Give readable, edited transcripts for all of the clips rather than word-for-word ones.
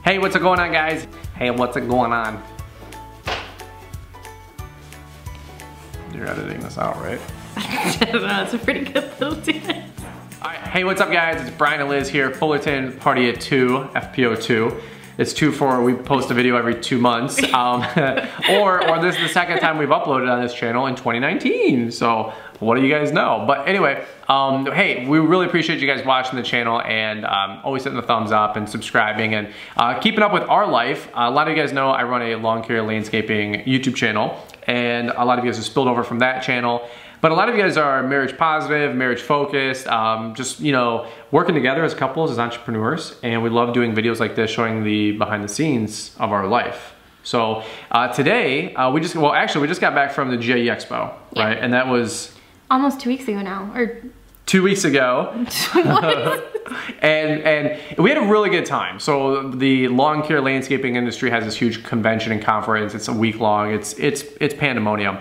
Hey, what's going on, guys? Hey, what's going on? You're editing this out, right? That's a pretty good little dance. All right, hey, what's up, guys? It's Brian and Liz here, Fullerton Party at 2, FPO2. It's 2 for, we post a video every 2 months. Or this is the second time we've uploaded on this channel in 2019. So what do you guys know? But anyway, hey, we really appreciate you guys watching the channel and always hitting the thumbs up and subscribing and keeping up with our life. A lot of you guys know I run a lawn care landscaping YouTube channel, and a lot of you guys have spilled over from that channel. But a lot of you guys are marriage positive, marriage focused, just, you know, working together as couples, as entrepreneurs. And we love doing videos like this, showing the behind the scenes of our life. So today, we just got back from the GIE Expo, right? And that was almost 2 weeks ago now, or 2 weeks ago. and we had a really good time. So the lawn care landscaping industry has this huge convention and conference. It's a week long. It's pandemonium.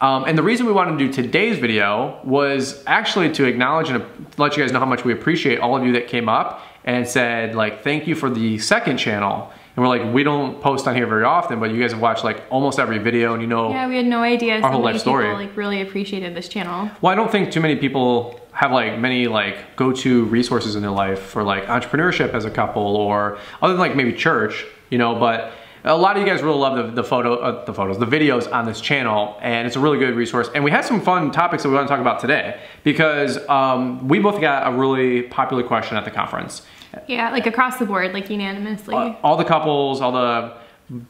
And the reason we wanted to do today's video was actually to acknowledge and let you guys know how much we appreciate all of you that came up and said, like, thank you for the second channel. And we're like, we don't post on here very often, but you guys have watched like almost every video, and you know, yeah, we had no idea our whole life story. People like really appreciated this channel. Well, I don't think too many people have like many like go-to resources in their life for like entrepreneurship as a couple, or other than like maybe church, you know, but a lot of you guys really love the videos on this channel, and it's a really good resource. And we had some fun topics that we want to talk about today because we both got a really popular question at the conference. Yeah, like across the board, like unanimously. All the couples, all the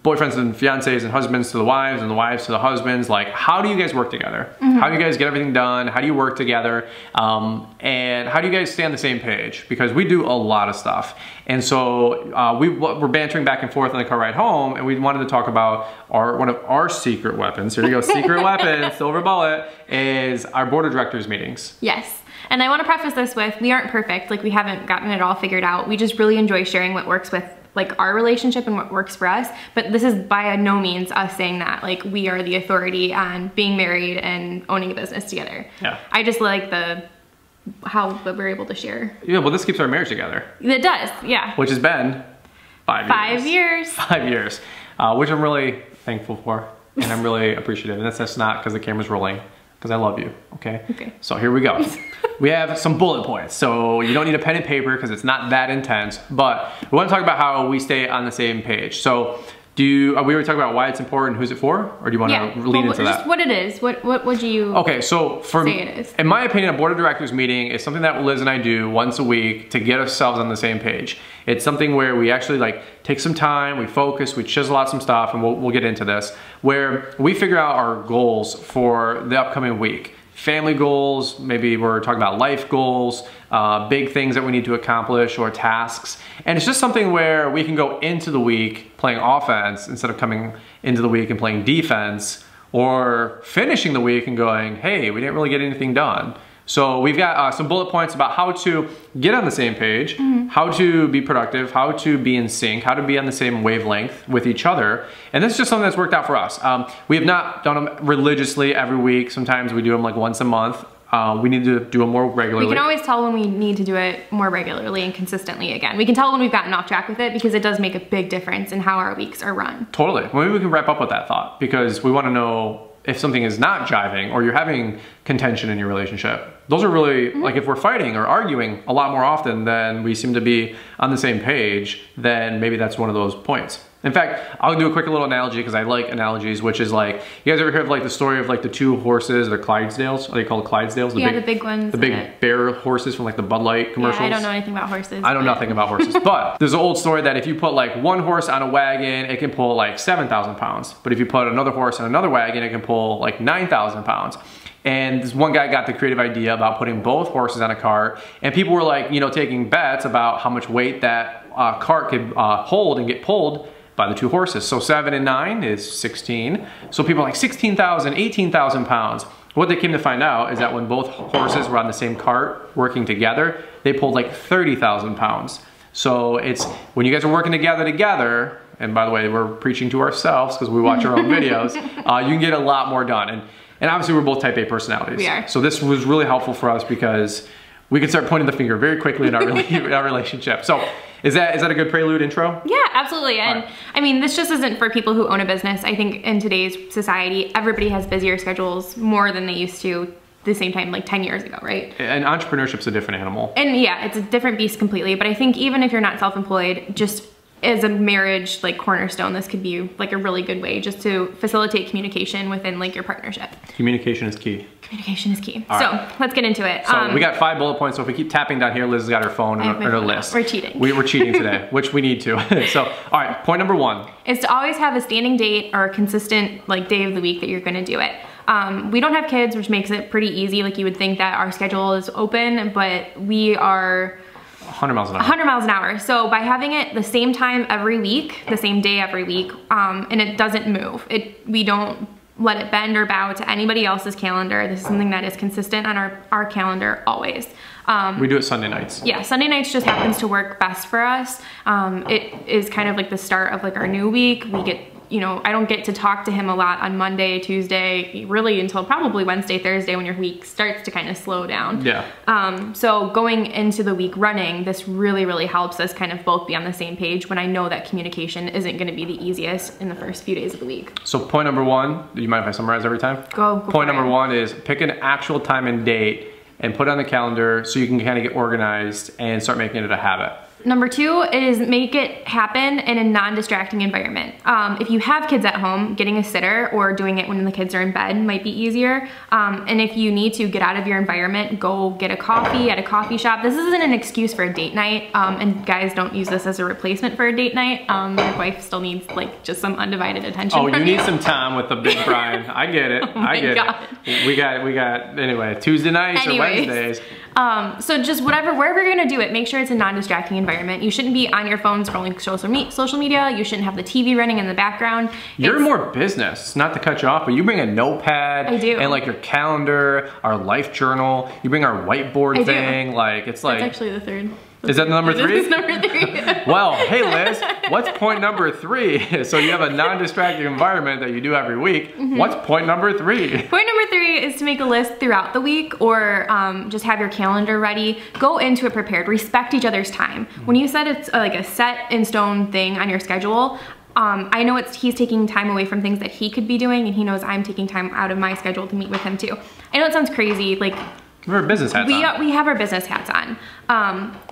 boyfriends and fiancés and husbands to the wives and the wives to the husbands, like, how do you guys work together? How do you guys get everything done? How do you work together? And how do you guys stay on the same page? Because we do a lot of stuff. And so we're bantering back and forth on the car ride home, and we wanted to talk about one of our secret weapons. Here you go, secret weapon, silver bullet, is our board of directors meetings. Yes. And I want to preface this with, we aren't perfect, like we haven't gotten it all figured out. We just really enjoy sharing what works with like our relationship and what works for us. But this is by no means us saying that like we are the authority on being married and owning a business together. Yeah. I just like how we're able to share. Yeah, well, this keeps our marriage together. It does, yeah. Which has been 5 years. 5 years. Which I'm really thankful for, and I'm really appreciative. And that's not because the camera's rolling, because I love you, okay? Okay. So here we go. We have some bullet points. So you don't need a pen and paper because it's not that intense, but we want to talk about how we stay on the same page. So we already talk about why it's important, who's it for, or do you want to lean into that? Just what it is. What would you say it is? In my opinion, a board of directors meeting is something that Liz and I do once a week to get ourselves on the same page. It's something where we actually like take some time, we focus, we chisel out some stuff, and we'll get into this, where we figure out our goals for the upcoming week. Family goals, maybe we're talking about life goals, big things that we need to accomplish, or tasks. And it's just something where we can go into the week playing offense instead of coming into the week and playing defense, or finishing the week and going, hey, we didn't really get anything done. So we've got some bullet points about how to get on the same page, how to be productive, how to be in sync, how to be on the same wavelength with each other. And this is just something that's worked out for us. We have not done them religiously every week. Sometimes we do them like once a month. We need to do them more regularly. We can always tell when we need to do it more regularly and consistently again. We can tell when we've gotten off track with it, because it does make a big difference in how our weeks are run. Totally. Maybe we can wrap up with that thought, because we want to know if something is not jiving, or you're having contention in your relationship. Those are really, like, if we're fighting or arguing a lot more often than we seem to be on the same page, then maybe that's one of those points. In fact, I'll do a quick little analogy because I like analogies, which is like, you guys ever heard of like the story of like the two horses, the Clydesdales? Are they called Clydesdales? The big ones. The big bear horses from like the Bud Light commercials. Yeah, I don't know anything about horses. I know nothing about horses. But there's an old story that if you put like one horse on a wagon, it can pull like 7,000 pounds. But if you put another horse on another wagon, it can pull like 9,000 pounds. And this one guy got the creative idea about putting both horses on a cart, and people were like, you know, taking bets about how much weight that cart could hold and get pulled by the two horses. So 7 and 9 is 16. So people are like 16,000, 18,000 pounds. What they came to find out is that when both horses were on the same cart working together, they pulled like 30,000 pounds. So it's when you guys are working together, and by the way, we're preaching to ourselves because we watch our own videos, you can get a lot more done. And obviously we're both type A personalities. We are. So this was really helpful for us because we could start pointing the finger very quickly in our relationship. So Is that a good prelude intro? Yeah, absolutely. And I mean, this just isn't for people who own a business. I think in today's society, everybody has busier schedules more than they used to the same time like 10 years ago, right? And entrepreneurship's a different animal. And yeah, it's a different beast completely. But I think even if you're not self-employed, just as a marriage like cornerstone, this could be like a really good way just to facilitate communication within like your partnership. Communication is key. Communication is key. All so right. let's get into it. So we got 5 bullet points. So if we keep tapping down here, Liz has got her phone and her list. We're cheating. We're cheating today, which we need to. So, all right, point number 1. Is to always have a standing date or a consistent like day of the week that you're gonna do it. We don't have kids, which makes it pretty easy. Like you would think that our schedule is open, but we are 100 miles an hour. 100 miles an hour. So by having it the same time every week, the same day every week, and it doesn't move. We don't let it bend or bow to anybody else's calendar. This is something that is consistent on our calendar always. We do it Sunday nights. Yeah, Sunday nights just happens to work best for us. It is kind of like the start of like our new week. We get, you know, I don't get to talk to him a lot on Monday, Tuesday, really until probably Wednesday, Thursday when your week starts to kind of slow down. Yeah. So going into the week running, this really, really helps us kind of both be on the same page when I know that communication isn't gonna be the easiest in the first few days of the week. So point number 1, do you mind if I summarize every time? Go Point number 1 is pick an actual time and date and put it on the calendar so you can kind of get organized and start making it a habit. Number 2 is make it happen in a non-distracting environment. If you have kids at home, getting a sitter or doing it when the kids are in bed might be easier. And if you need to get out of your environment, go get a coffee at a coffee shop. This isn't an excuse for a date night, and guys don't use this as a replacement for a date night. Your wife still needs like just some undivided attention. Oh, you need some time with the big Brian. I get it. I get it. We got anyway, Tuesday nights or Wednesdays. So just wherever you're gonna do it, make sure it's a non-distracting environment. You shouldn't be on your phone scrolling social media. You shouldn't have the TV running in the background. You're more business, not to cut you off, but you bring a notepad. I do. And like your calendar, our life journal. You bring our whiteboard thing. Like it's like. That's actually the 3rd. Is that number 3? This is number 3. Well, hey Liz, what's point number 3? So you have a non-distracting environment that you do every week. What's point number 3? Point number 3 is to make a list throughout the week or just have your calendar ready. Go into it prepared. Respect each other's time. When you said it's like a set in stone thing on your schedule, I know he's taking time away from things that he could be doing, and he knows I'm taking time out of my schedule to meet with him too. I know it sounds crazy, like we have our business hats on. We have our business hats on.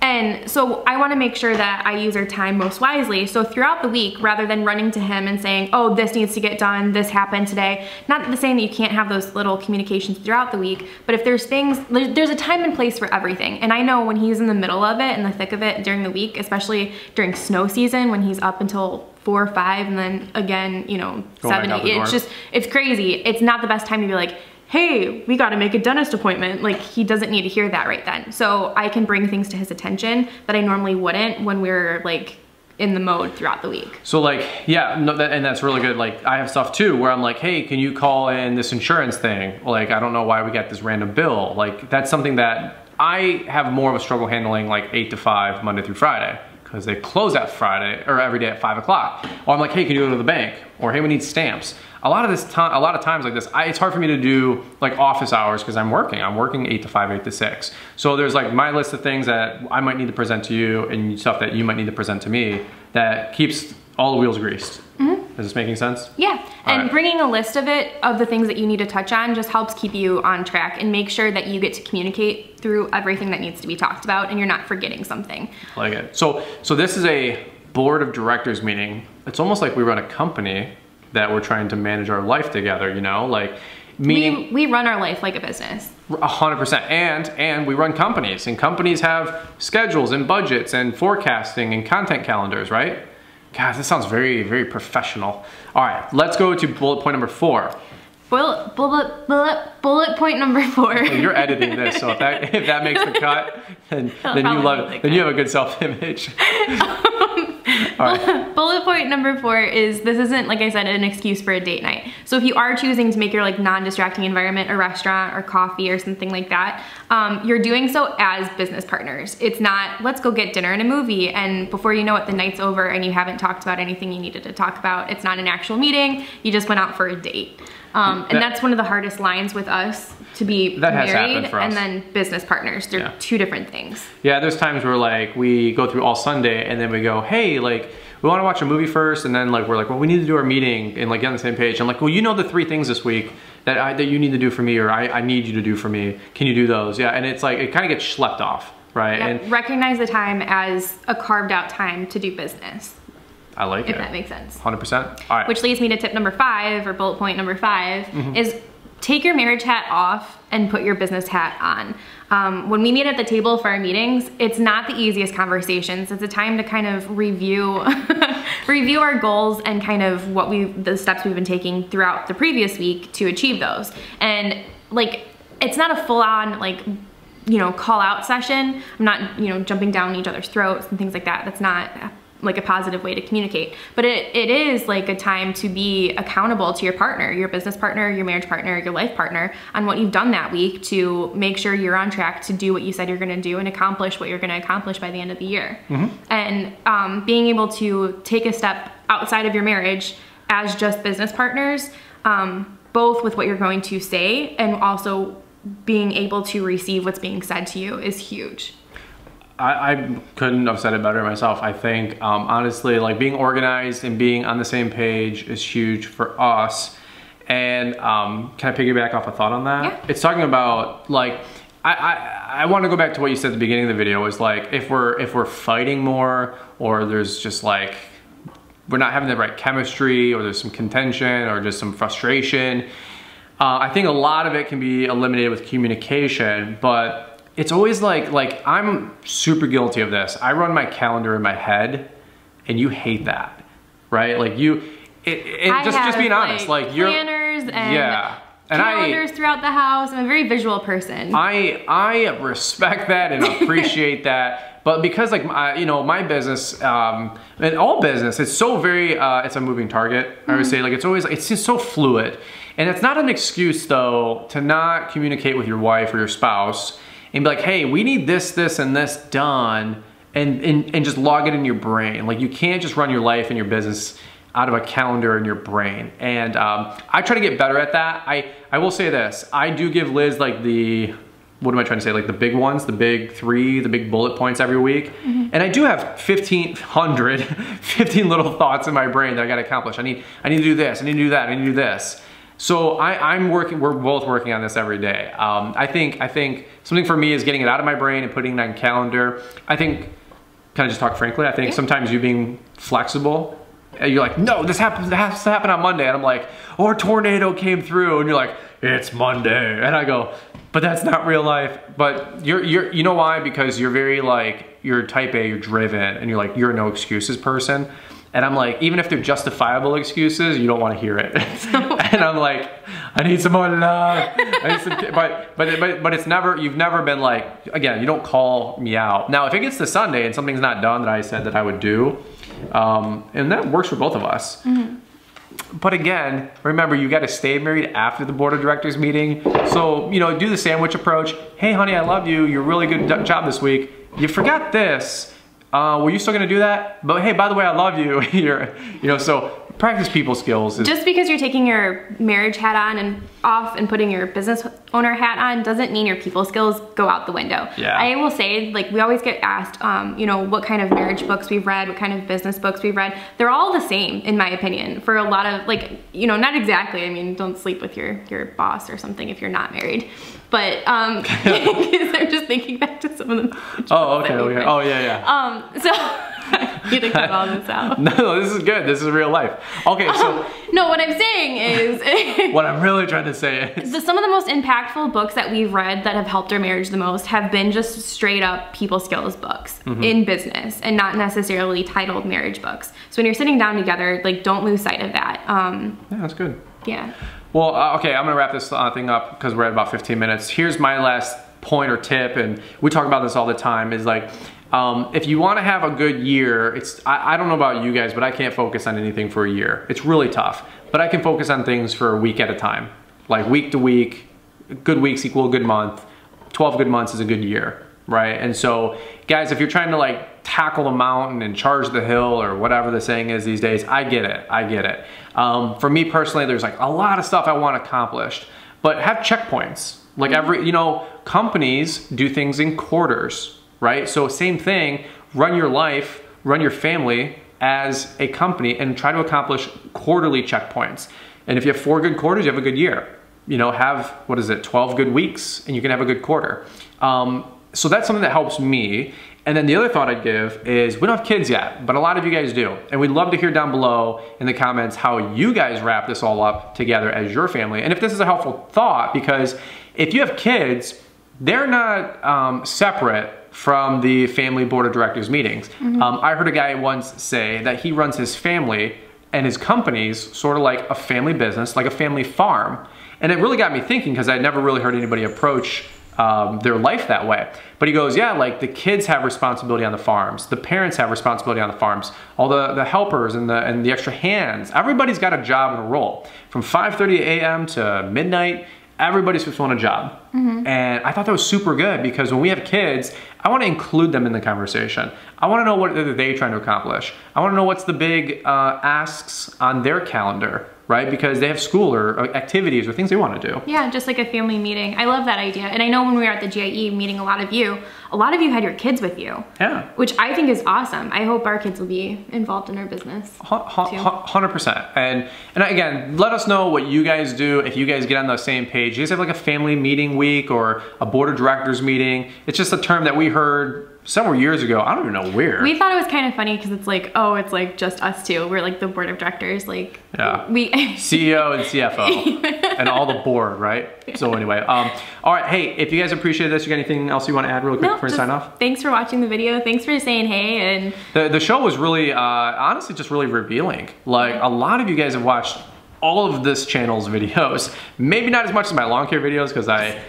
And so I wanna make sure that I use our time most wisely. So throughout the week, rather than running to him and saying, oh, this needs to get done, this happened today, not saying that you can't have those little communications throughout the week, but if there's things, there's a time and place for everything. And I know when he's in the middle of it, in the thick of it during the week, especially during snow season, when he's up until 4 or 5 and then again, you know, 7, 8, it's crazy. It's not the best time to be like, hey, we gotta make a dentist appointment. Like, he doesn't need to hear that right then. So I can bring things to his attention that I normally wouldn't when we're like in the mode throughout the week. So like, yeah, no, and that's really good. Like I have stuff too where I'm like, hey, can you call in this insurance thing? Like, I don't know why we got this random bill. Like that's something that I have more of a struggle handling, like 8 to 5, Monday through Friday, because they close that Friday or every day at 5 o'clock. Or I'm like, hey, can you go to the bank? Or hey, we need stamps. A lot of times like this, it's hard for me to do like office hours because I'm working 8 to 5, 8 to 6. So there's like my list of things that I might need to present to you and stuff that you might need to present to me that keeps all the wheels greased. Is this making sense? Yeah, and bringing a list of the things that you need to touch on just helps keep you on track and make sure that you get to communicate through everything that needs to be talked about and you're not forgetting something. I like it. So this is a board of directors meeting. It's almost like we run a company that we're trying to manage our life together, you know? Like, meaning we run our life like a business. 100%, and we run companies, and companies have schedules and budgets and forecasting and content calendars, right? God, this sounds very, very professional. All right, let's go to bullet point number 4. Bullet point number 4. Well, you're editing this, so if that makes the cut, then you love it. Then you have a good self-image. Bullet point number 4 is this isn't, like I said, an excuse for a date night. So if you are choosing to make your like non-distracting environment a restaurant or coffee or something like that, you're doing so as business partners. It's not, let's go get dinner and a movie, and before you know it, the night's over and you haven't talked about anything you needed to talk about. It's not an actual meeting. You just went out for a date. And that's one of the hardest lines with us to be that has married happened for us. and then business partners. They're two different things. Yeah, there's times where like we go through all Sunday and then we go, hey, like we want to watch a movie first, and then like we're like, well, we need to do our meeting and like get on the same page. I'm like, well, you know the 3 things this week that you need to do for me, or I need you to do for me. Can you do those? Yeah, and it's like it kind of gets schlepped off, right? Yep. And recognize the time as a carved out time to do business. I like it. If that makes sense. 100%. All right. Which leads me to tip number 5, or bullet point number 5, is take your marriage hat off and put your business hat on. When we meet at the table for our meetings, it's not the easiest conversations. It's a time to kind of review review our goals and kind of the steps we've been taking throughout the previous week to achieve those. And like, it's not a full-on like, you know, call out session. I'm not, you know, jumping down each other's throats and things like that. That's not like a positive way to communicate. But it is like a time to be accountable to your partner, your business partner, your marriage partner, your life partner, on what you've done that week to make sure you're on track to do what you said you're gonna do and accomplish what you're gonna accomplish by the end of the year. And being able to take a step outside of your marriage as just business partners, both with what you're going to say and also being able to receive what's being said to you is huge. I couldn't have said it better myself. I think, honestly, like being organized and being on the same page is huge for us. And can I piggyback off a thought on that? Yeah. It's talking about like, I want to go back to what you said at the beginning of the video, is like, if we're fighting more, or there's just like, we're not having the right chemistry, or there's some contention or just some frustration. I think a lot of it can be eliminated with communication, but it's always like I'm super guilty of this. I run my calendar in my head, and you hate that, right? Like just being honest, like you're planners and and calendars throughout the house. I'm a very visual person. I respect that and appreciate that, but because like you know, my business and all business, it's so very it's a moving target. I would say, like it's just so fluid, and it's not an excuse though to not communicate with your wife or your spouse and be like, hey, we need this, this, and this done, and just log it in your brain. Like, you can't just run your life and your business out of a calendar in your brain. And I try to get better at that. I will say this, I do give Liz like what am I trying to say? Like the big ones, the big 3, the big bullet points every week. And I do have 15 little thoughts in my brain that I gotta accomplish. I need to do this, I need to do that, I need to do this. So we're both working on this every day. I think something for me is getting it out of my brain and putting it on a calendar. I think, can I just talk frankly? I think sometimes you being flexible, you're like, no, this has to happen on Monday. And I'm like, or a tornado came through, and you're like, it's Monday. And I go, but that's not real life. But you know why? Because you're very like, you're type A, you're driven, and you're like, you're a no excuses person. And I'm like, even if they're justifiable excuses, you don't want to hear it. And I'm like, I need some more love. But it's never, you've never been like, again, you don't call me out. Now, if it gets to Sunday and something's not done that I said that I would do, and that works for both of us. But again, remember, you got to stay married after the board of directors meeting. So, you know, do the sandwich approach. Hey, honey, I love you. You're a really good job this week. You forgot this. Were you still gonna do that? But hey, by the way, I love you. So practice people skills. Just because you're taking your marriage hat on and off and putting your business owner hat on doesn't mean your people skills go out the window. Yeah. I will say, like, we always get asked, you know, what kind of marriage books we've read, what kind of business books we've read. They're all the same, in my opinion, for a lot of, like, you know, not exactly. I mean, don't sleep with your boss or something if you're not married. But I'm just thinking back to some of them. Oh, okay. Oh, yeah. So I need to cut all this out. No, this is good. This is real life. Okay, so. No, what I'm saying is. What I'm really trying to say is. Some of the most impactful books that we've read that have helped our marriage the most have been just straight up people skills books in business, and not necessarily titled marriage books. So when you're sitting down together, like, don't lose sight of that. Yeah, that's good. Yeah. Well, okay, I'm gonna wrap this thing up because we're at about 15 minutes. Here's my last point or tip, and we talk about this all the time, is like, if you wanna have a good year, I don't know about you guys, but I can't focus on anything for a year. It's really tough, but I can focus on things for a week at a time. Like week to week, good weeks equal a good month, 12 good months is a good year, right? And so, guys, if you're trying to like tackle the mountain and charge the hill, or whatever the saying is these days, I get it. For me personally, there's like a lot of stuff I want accomplished, but have checkpoints. Like companies do things in quarters, right? So same thing, run your life, run your family as a company and try to accomplish quarterly checkpoints. And if you have 4 good quarters, you have a good year. Have, 12 good weeks and you can have a good quarter. So that's something that helps me. And then the other thought I'd give is, we don't have kids yet, but a lot of you guys do. And we'd love to hear down below in the comments how you guys wrap this all up together as your family. And if this is a helpful thought, because if you have kids, they're not separate from the family board of directors meetings. I heard a guy once say that he runs his family and his companies sort of like a family business, like a family farm. And it really got me thinking, because I'd never really heard anybody approach their life that way. But he goes, yeah, like the kids have responsibility on the farms, the parents have responsibility on the farms, all the helpers and the extra hands. Everybody's got a job and a role. From 5:30 a.m. to midnight, everybody's supposed to want a job. And I thought that was super good, because when we have kids, I want to include them in the conversation. I want to know what are they trying to accomplish. I want to know what's the big asks on their calendar, right? Because they have school or activities or things they want to do. Yeah, just like a family meeting. I love that idea. And I know when we were at the GIE meeting a lot of you had your kids with you. Yeah. Which I think is awesome. I hope our kids will be involved in our business. 100%. And again, let us know what you guys do if you guys get on the same page. You guys have like a family meeting week or a board of directors meeting. It's just a term that we heard several years ago. I don't even know where. We thought it was kind of funny because it's like, oh, it's like just us two. We're like the board of directors. Like, yeah. CEO and CFO and all the board, right? So anyway, all right. Hey, if you guys appreciate this, you got anything else you want to add really quick before we sign off? Thanks for watching the video. Thanks for saying hey. And the show was really, honestly, just really revealing. Like, a lot of you guys have watched all of this channel's videos. Maybe not as much as my lawn care videos, because I,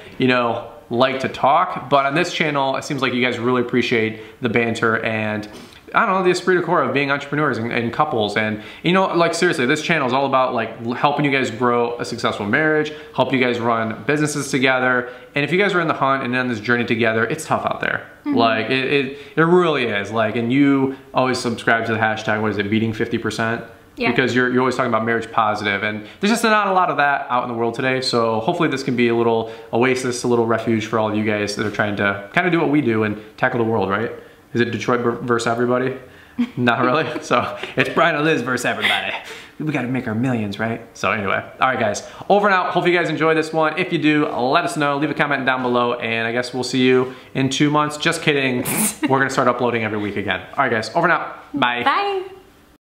like to talk, but on this channel, it seems like you guys really appreciate the banter and, I don't know, the esprit de corps of being entrepreneurs and couples. And like seriously, this channel is all about like helping you guys grow a successful marriage, help you guys run businesses together. And if you guys are in the hunt and on this journey together, it's tough out there. Like it really is. Like, and you always subscribe to the hashtag, what is it, beating 50%? Yeah. Because you're always talking about marriage positive, and there's just not a lot of that out in the world today. So hopefully this can be a little oasis, a little refuge for all of you guys that are trying to kind of do what we do and tackle the world, right? Is it Detroit versus everybody? Not really. So it's Brian and Liz versus everybody. We got to make our millions, right? So anyway, all right guys, over and out. Hope you guys enjoy this one. If you do, let us know. Leave a comment down below, and I guess we'll see you in 2 months. Just kidding. We're gonna start uploading every week again. All right guys, over and out. Bye. Bye.